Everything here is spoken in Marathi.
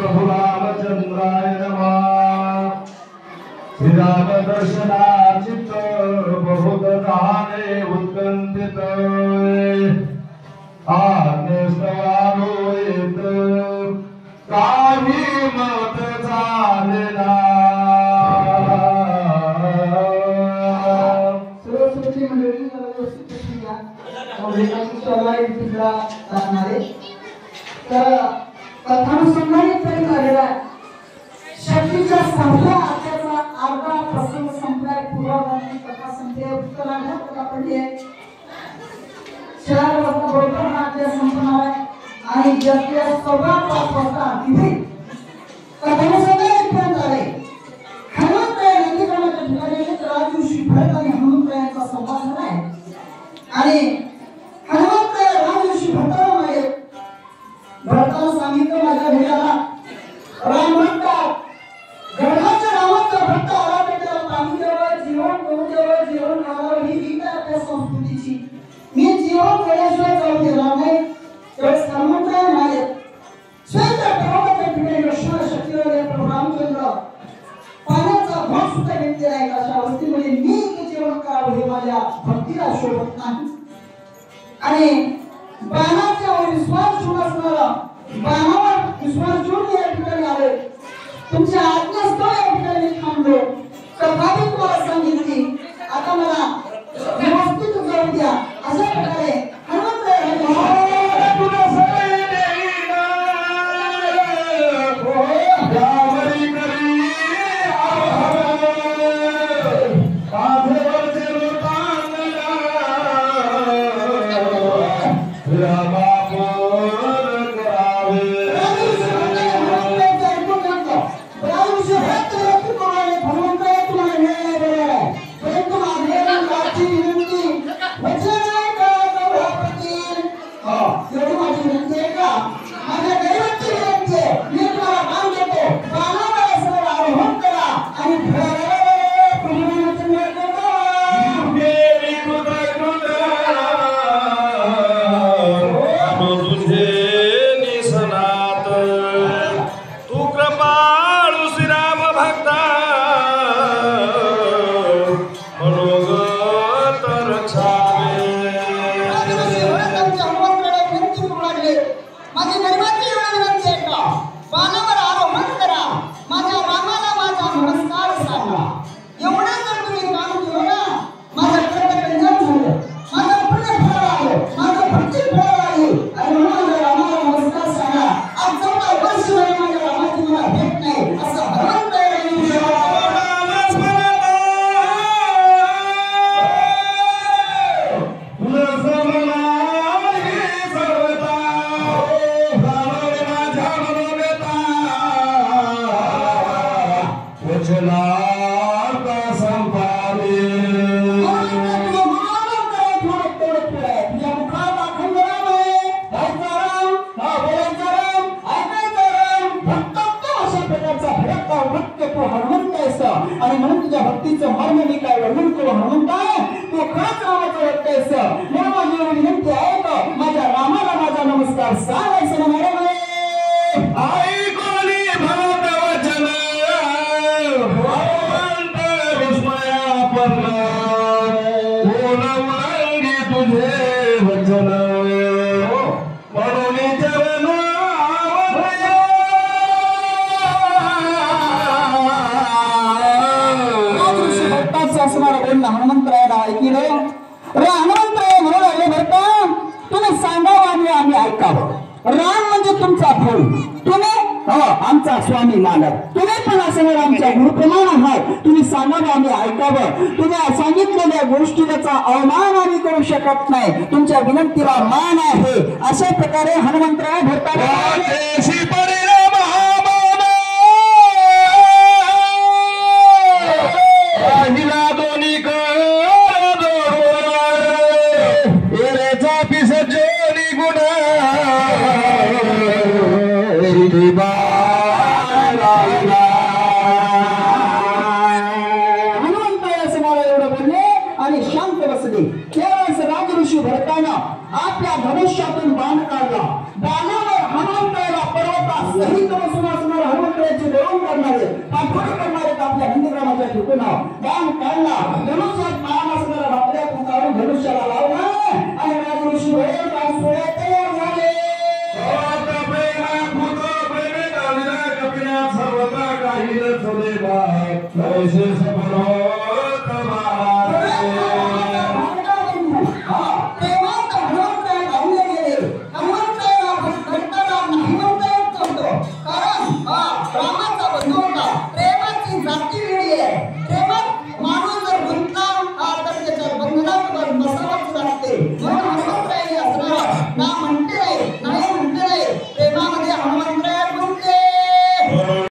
प्रभु रामचंद्राय नमः। श्री राम दर्शना चित्त बहुत जाने उत्कंठित आज्ञेस्तवारोहित काही मत झालेला। सरस्वती मंडळी व्यवस्थित बसून घ्या। एकाची सवारी तिसरा टाकणारे तर कथानुसंधान इथपर्यंत आलेला आहे। शक्तीच्या संपल्या आजचा अर्धा प्रसंग संपलाय। पूर्वगामी कथा संपल्या उत्तरार्धात कथा पडली आहे। 4 वाजता बरोबर नाट्य संपणार आहे आणि जगल्या 5:15 वाजता तिथे कथानुसंधान इथपर्यंत आले। हनुमंतराय नंदीग्रामाच्या ठिकाणी राजऋषी भरत आणि हनुमंतरायांचा संवाद झाला आहे आणि हनुमंतराय राजऋषी भरताला भरताला सांगितलं माझ्या भेटाला राम म्हणतात गडाच्या रामाचा भक्त आला भेटायला पाणी द्यावं जीवन करू द्यावं जीवन घालावं ही रीत आहे आपल्या संस्कृतीची। मी जीवन केल्याशिवाय जाऊ देणार नाही। त्यावेळेस हनुमंतराय म्हणाले स्वतः पर्वताच्या ठिकाणी लक्ष्मण शक्तीवर प्रभू रामचंद्र पाण्याचा घोट सुद्धा घेतलेला आहे। अशा अवस्थेमध्ये मी जीवन करावं हे माझ्या भक्तीला शोभत नाही आणि बाणाच्या विश्वास ठेवून असणारा बाणावर विश्वास ठेवून या ठिकाणी आले। तुमच्या आज्ञेस्तव या ठिकाणी थांबलो। कथा मी तुम्हाला सांगितली आता मला व्यवस्थित जाऊ द्या। अशा प्रकारे हनुमंतराय आणि म्हणून तुझ्या भक्तीचं मर्म मी काय वर्णन करू हनुमंता तू खरंच रामाचं भक्त आहेस। म्हणून माझी विनंती आहे का माझ्या रामाला माझा नमस्कार सांगायचं ना मॅडम आई कोणी भगवत वचन भगवंत विस्मयापन्न कोण मांगी तुझे वचन म्हणून चरण हनुमंतरायाला ऐकलं रे हनुमंतराय म्हणू लागले भरता तुम्ही सांगावं आणि आम्ही ऐकावं। राम म्हणजे तुमचा भाऊ तुम्ही आमचा स्वामी मानव तुम्ही पण असं आमच्या गुरुप्रमाण आहात। तुम्ही सांगावं आम्ही ऐकावं। तुम्ही सांगितलेल्या गोष्टीचा अवमान आम्ही करू शकत नाही। तुमच्या विनंतीला मान आहे। अशा प्रकारे हनुमंतराय भरता आपल्या धनुष्यातून बाण काढला। बाणावर हनुमंतरायाला पर्वतात दलित बसून असणारे हनुमंतराची देवण करणारे पाठवण करणारे आपल्या हिंदुग्रामाच्या ठिकाण बाण काढला धनुष्यात बाण असणाऱ्या बापऱ्या पुकारून धनुष्याला लावला आणि राजऋषी